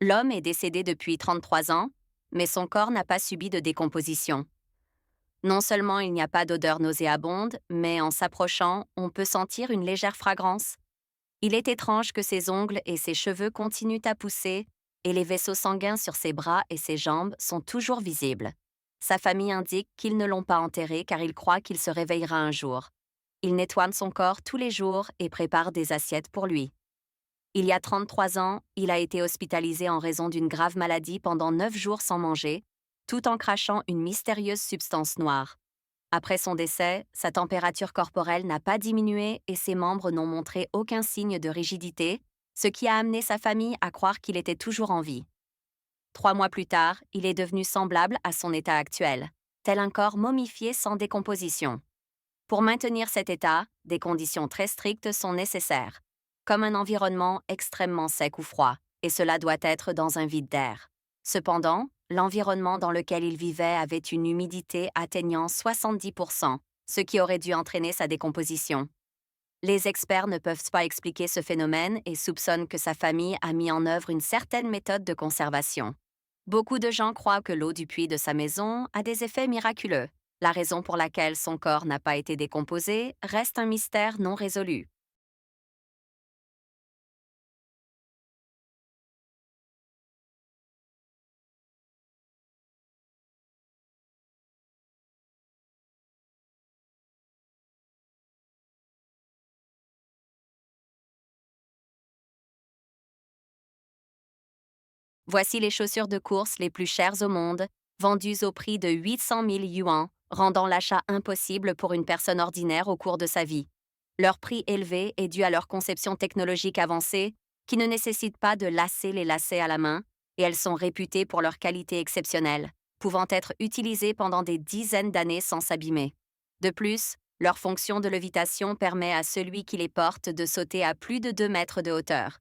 L'homme est décédé depuis 33 ans, mais son corps n'a pas subi de décomposition. Non seulement il n'y a pas d'odeur nauséabonde, mais en s'approchant, on peut sentir une légère fragrance. Il est étrange que ses ongles et ses cheveux continuent à pousser, et les vaisseaux sanguins sur ses bras et ses jambes sont toujours visibles. Sa famille indique qu'ils ne l'ont pas enterré car ils croient qu'il se réveillera un jour. Ils nettoient son corps tous les jours et préparent des assiettes pour lui. Il y a 33 ans, il a été hospitalisé en raison d'une grave maladie pendant 9 jours sans manger, tout en crachant une mystérieuse substance noire. Après son décès, sa température corporelle n'a pas diminué et ses membres n'ont montré aucun signe de rigidité, ce qui a amené sa famille à croire qu'il était toujours en vie. 3 mois plus tard, il est devenu semblable à son état actuel, tel un corps momifié sans décomposition. Pour maintenir cet état, des conditions très strictes sont nécessaires, comme un environnement extrêmement sec ou froid, et cela doit être dans un vide d'air. Cependant, l'environnement dans lequel il vivait avait une humidité atteignant 70%, ce qui aurait dû entraîner sa décomposition. Les experts ne peuvent pas expliquer ce phénomène et soupçonnent que sa famille a mis en œuvre une certaine méthode de conservation. Beaucoup de gens croient que l'eau du puits de sa maison a des effets miraculeux. La raison pour laquelle son corps n'a pas été décomposé reste un mystère non résolu. Voici les chaussures de course les plus chères au monde, vendues au prix de 800 000 yuans, rendant l'achat impossible pour une personne ordinaire au cours de sa vie. Leur prix élevé est dû à leur conception technologique avancée, qui ne nécessite pas de lasser les lacets à la main, et elles sont réputées pour leur qualité exceptionnelle, pouvant être utilisées pendant des dizaines d'années sans s'abîmer. De plus, leur fonction de lévitation permet à celui qui les porte de sauter à plus de 2 mètres de hauteur.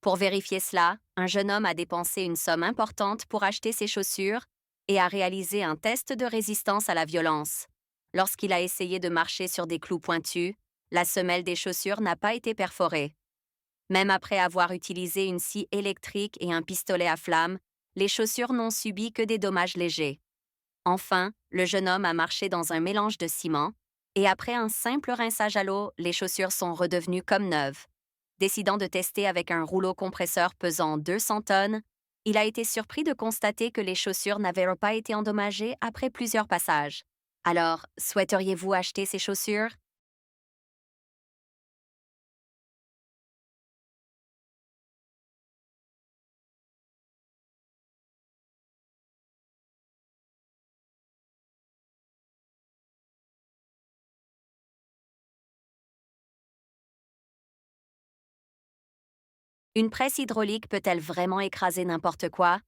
Pour vérifier cela, un jeune homme a dépensé une somme importante pour acheter ses chaussures et a réalisé un test de résistance à la violence. Lorsqu'il a essayé de marcher sur des clous pointus, la semelle des chaussures n'a pas été perforée. Même après avoir utilisé une scie électrique et un pistolet à flamme, les chaussures n'ont subi que des dommages légers. Enfin, le jeune homme a marché dans un mélange de ciment, et après un simple rinçage à l'eau, les chaussures sont redevenues comme neuves. Décidant de tester avec un rouleau compresseur pesant 200 tonnes, il a été surpris de constater que les chaussures n'avaient pas été endommagées après plusieurs passages. Alors, souhaiteriez-vous acheter ces chaussures? Une presse hydraulique peut-elle vraiment écraser n'importe quoi?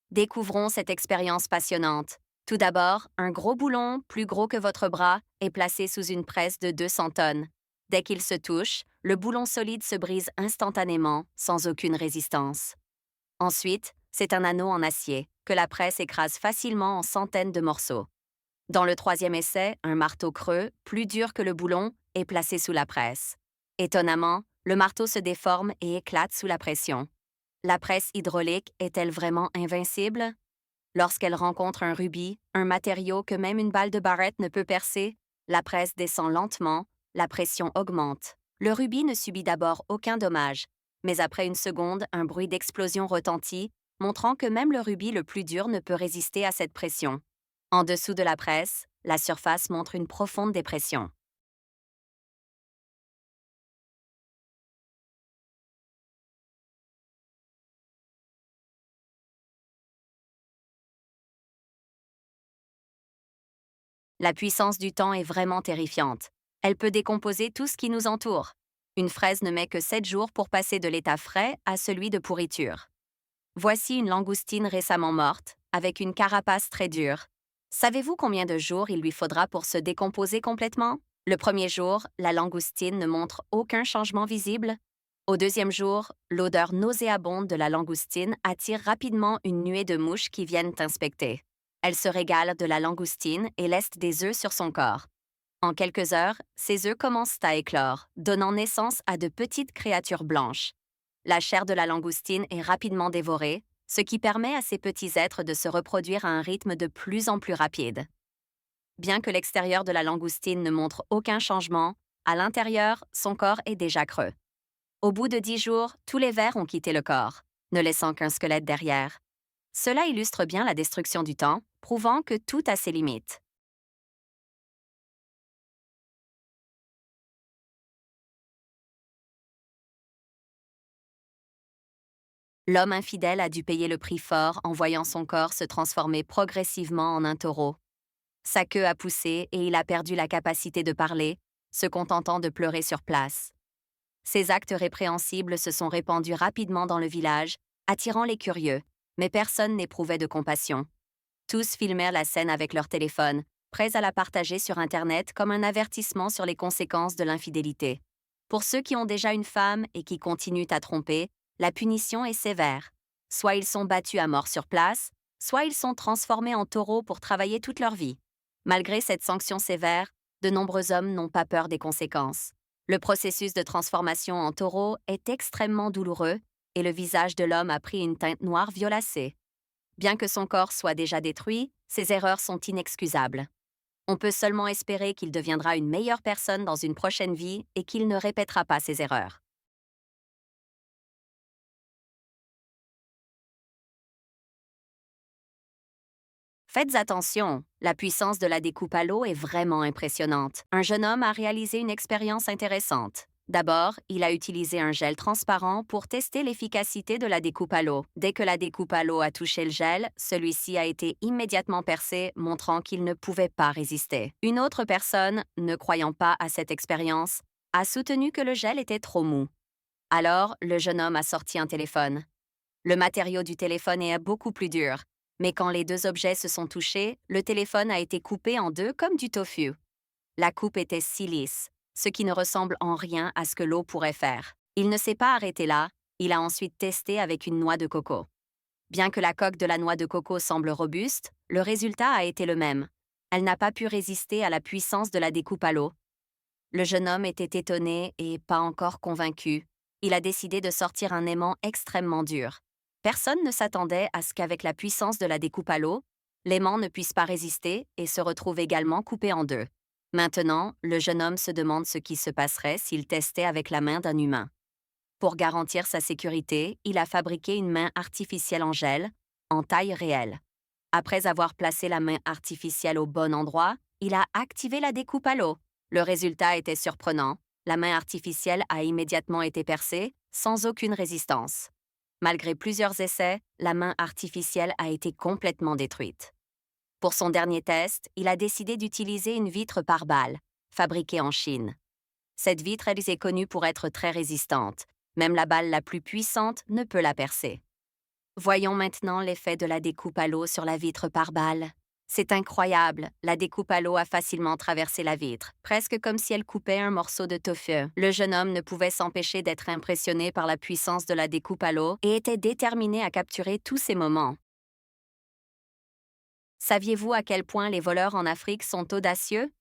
Découvrons cette expérience passionnante. Tout d'abord, un gros boulon, plus gros que votre bras, est placé sous une presse de 200 tonnes. Dès qu'il se touche, le boulon solide se brise instantanément, sans aucune résistance. Ensuite, c'est un anneau en acier, que la presse écrase facilement en centaines de morceaux. Dans le troisième essai, un marteau creux, plus dur que le boulon, est placé sous la presse. Étonnamment, le marteau se déforme et éclate sous la pression. La presse hydraulique est-elle vraiment invincible? Lorsqu'elle rencontre un rubis, un matériau que même une balle de barrette ne peut percer, la presse descend lentement, la pression augmente. Le rubis ne subit d'abord aucun dommage, mais après une seconde, un bruit d'explosion retentit, montrant que même le rubis le plus dur ne peut résister à cette pression. En dessous de la presse, la surface montre une profonde dépression. La puissance du temps est vraiment terrifiante. Elle peut décomposer tout ce qui nous entoure. Une fraise ne met que 7 jours pour passer de l'état frais à celui de pourriture. Voici une langoustine récemment morte, avec une carapace très dure. Savez-vous combien de jours il lui faudra pour se décomposer complètement? Le premier jour, la langoustine ne montre aucun changement visible. Au deuxième jour, l'odeur nauséabonde de la langoustine attire rapidement une nuée de mouches qui viennent inspecter. Elles se régalent de la langoustine et laissent des œufs sur son corps. En quelques heures, ces œufs commencent à éclore, donnant naissance à de petites créatures blanches. La chair de la langoustine est rapidement dévorée, ce qui permet à ces petits êtres de se reproduire à un rythme de plus en plus rapide. Bien que l'extérieur de la langoustine ne montre aucun changement, à l'intérieur, son corps est déjà creux. Au bout de 10 jours, tous les vers ont quitté le corps, ne laissant qu'un squelette derrière. Cela illustre bien la destruction du temps, prouvant que tout a ses limites. L'homme infidèle a dû payer le prix fort en voyant son corps se transformer progressivement en un taureau. Sa queue a poussé et il a perdu la capacité de parler, se contentant de pleurer sur place. Ces actes répréhensibles se sont répandus rapidement dans le village, attirant les curieux, mais personne n'éprouvait de compassion. Tous filmèrent la scène avec leur téléphone, prêts à la partager sur Internet comme un avertissement sur les conséquences de l'infidélité. Pour ceux qui ont déjà une femme et qui continuent à tromper, la punition est sévère. Soit ils sont battus à mort sur place, soit ils sont transformés en taureaux pour travailler toute leur vie. Malgré cette sanction sévère, de nombreux hommes n'ont pas peur des conséquences. Le processus de transformation en taureau est extrêmement douloureux et le visage de l'homme a pris une teinte noire violacée. Bien que son corps soit déjà détruit, ses erreurs sont inexcusables. On peut seulement espérer qu'il deviendra une meilleure personne dans une prochaine vie et qu'il ne répétera pas ses erreurs. Faites attention, la puissance de la découpe à l'eau est vraiment impressionnante. Un jeune homme a réalisé une expérience intéressante. D'abord, il a utilisé un gel transparent pour tester l'efficacité de la découpe à l'eau. Dès que la découpe à l'eau a touché le gel, celui-ci a été immédiatement percé, montrant qu'il ne pouvait pas résister. Une autre personne, ne croyant pas à cette expérience, a soutenu que le gel était trop mou. Alors, le jeune homme a sorti un téléphone. Le matériau du téléphone est beaucoup plus dur, mais quand les deux objets se sont touchés, le téléphone a été coupé en deux comme du tofu. La coupe était si lisse, ce qui ne ressemble en rien à ce que l'eau pourrait faire. Il ne s'est pas arrêté là, il a ensuite testé avec une noix de coco. Bien que la coque de la noix de coco semble robuste, le résultat a été le même. Elle n'a pas pu résister à la puissance de la découpe à l'eau. Le jeune homme était étonné et pas encore convaincu. Il a décidé de sortir un aimant extrêmement dur. Personne ne s'attendait à ce qu'avec la puissance de la découpe à l'eau, l'aimant ne puisse pas résister et se retrouve également coupé en deux. Maintenant, le jeune homme se demande ce qui se passerait s'il testait avec la main d'un humain. Pour garantir sa sécurité, il a fabriqué une main artificielle en gel, en taille réelle. Après avoir placé la main artificielle au bon endroit, il a activé la découpe à l'eau. Le résultat était surprenant. La main artificielle a immédiatement été percée, sans aucune résistance. Malgré plusieurs essais, la main artificielle a été complètement détruite. Pour son dernier test, il a décidé d'utiliser une vitre par balle, fabriquée en Chine. Cette vitre elle est connue pour être très résistante. Même la balle la plus puissante ne peut la percer. Voyons maintenant l'effet de la découpe à l'eau sur la vitre par balle. C'est incroyable, la découpe à l'eau a facilement traversé la vitre, presque comme si elle coupait un morceau de tofu. Le jeune homme ne pouvait s'empêcher d'être impressionné par la puissance de la découpe à l'eau et était déterminé à capturer tous ces moments. Saviez-vous à quel point les voleurs en Afrique sont audacieux?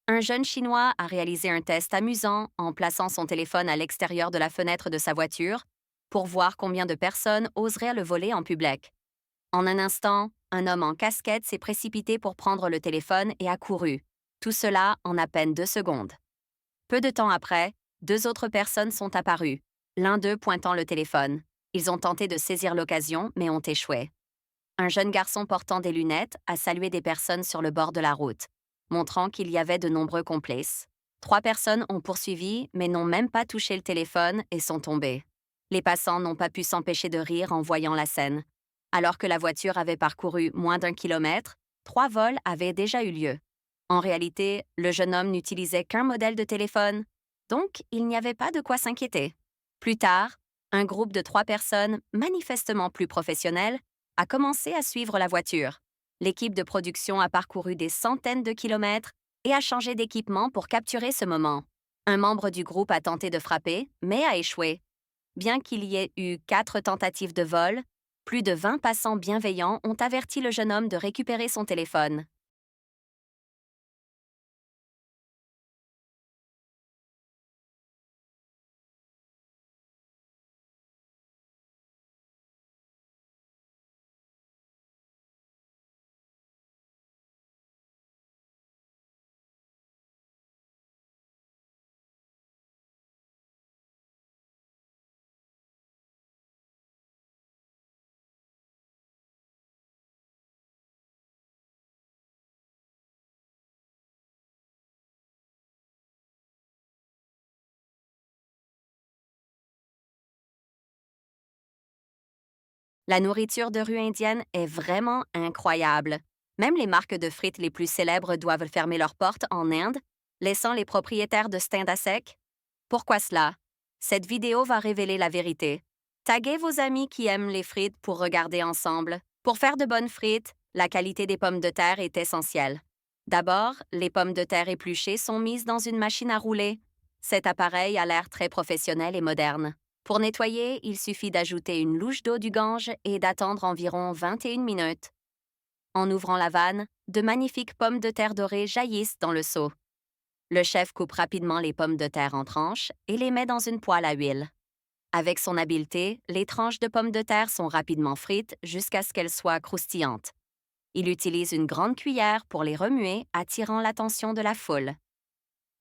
Un jeune Chinois a réalisé un test amusant en plaçant son téléphone à l'extérieur de la fenêtre de sa voiture pour voir combien de personnes oseraient le voler en public. En un instant, un homme en casquette s'est précipité pour prendre le téléphone et a couru. Tout cela en à peine 2 secondes. Peu de temps après, deux autres personnes sont apparues, l'un d'eux pointant le téléphone. Ils ont tenté de saisir l'occasion, mais ont échoué. Un jeune garçon portant des lunettes a salué des personnes sur le bord de la route, montrant qu'il y avait de nombreux complices. 3 personnes ont poursuivi, mais n'ont même pas touché le téléphone et sont tombées. Les passants n'ont pas pu s'empêcher de rire en voyant la scène. Alors que la voiture avait parcouru moins d'1 kilomètre, 3 vols avaient déjà eu lieu. En réalité, le jeune homme n'utilisait qu'un modèle de téléphone, donc il n'y avait pas de quoi s'inquiéter. Plus tard, un groupe de 3 personnes, manifestement plus professionnelles, a commencé à suivre la voiture. L'équipe de production a parcouru des centaines de kilomètres et a changé d'équipement pour capturer ce moment. Un membre du groupe a tenté de frapper, mais a échoué. Bien qu'il y ait eu 4 tentatives de vol, plus de 20 passants bienveillants ont averti le jeune homme de récupérer son téléphone. La nourriture de rue indienne est vraiment incroyable. Même les marques de frites les plus célèbres doivent fermer leurs portes en Inde, laissant les propriétaires de stand à sec. Pourquoi cela? Cette vidéo va révéler la vérité. Taguez vos amis qui aiment les frites pour regarder ensemble. Pour faire de bonnes frites, la qualité des pommes de terre est essentielle. D'abord, les pommes de terre épluchées sont mises dans une machine à rouler. Cet appareil a l'air très professionnel et moderne. Pour nettoyer, il suffit d'ajouter une louche d'eau du Gange et d'attendre environ 21 minutes. En ouvrant la vanne, de magnifiques pommes de terre dorées jaillissent dans le seau. Le chef coupe rapidement les pommes de terre en tranches et les met dans une poêle à huile. Avec son habileté, les tranches de pommes de terre sont rapidement frites jusqu'à ce qu'elles soient croustillantes. Il utilise une grande cuillère pour les remuer, attirant l'attention de la foule.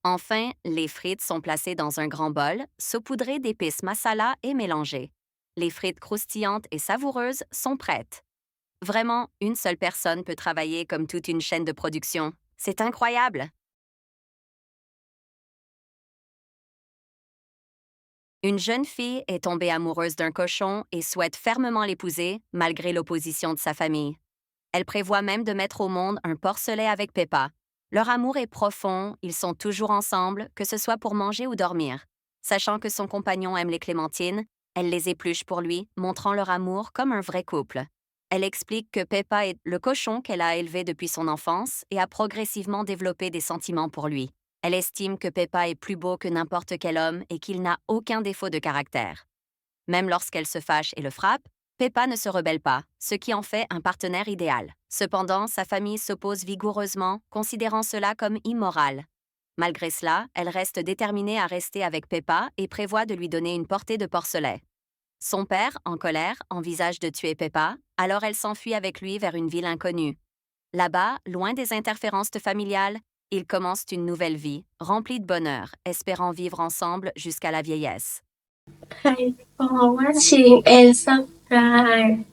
Enfin, les frites sont placées dans un grand bol, saupoudrées d'épices masala et mélangées. Les frites croustillantes et savoureuses sont prêtes. Vraiment, une seule personne peut travailler comme toute une chaîne de production. C'est incroyable! Une jeune fille est tombée amoureuse d'un cochon et souhaite fermement l'épouser, malgré l'opposition de sa famille. Elle prévoit même de mettre au monde un porcelet avec Peppa. Leur amour est profond, ils sont toujours ensemble, que ce soit pour manger ou dormir. Sachant que son compagnon aime les clémentines, elle les épluche pour lui, montrant leur amour comme un vrai couple. Elle explique que Peppa est le cochon qu'elle a élevé depuis son enfance et a progressivement développé des sentiments pour lui. Elle estime que Peppa est plus beau que n'importe quel homme et qu'il n'a aucun défaut de caractère. Même lorsqu'elle se fâche et le frappe, Peppa ne se rebelle pas, ce qui en fait un partenaire idéal. Cependant, sa famille s'oppose vigoureusement, considérant cela comme immoral. Malgré cela, elle reste déterminée à rester avec Peppa et prévoit de lui donner une portée de porcelet. Son père, en colère, envisage de tuer Peppa, alors elle s'enfuit avec lui vers une ville inconnue. Là-bas, loin des interférences familiales, ils commencent une nouvelle vie, remplie de bonheur, espérant vivre ensemble jusqu'à la vieillesse. Thanks for watching and subscribe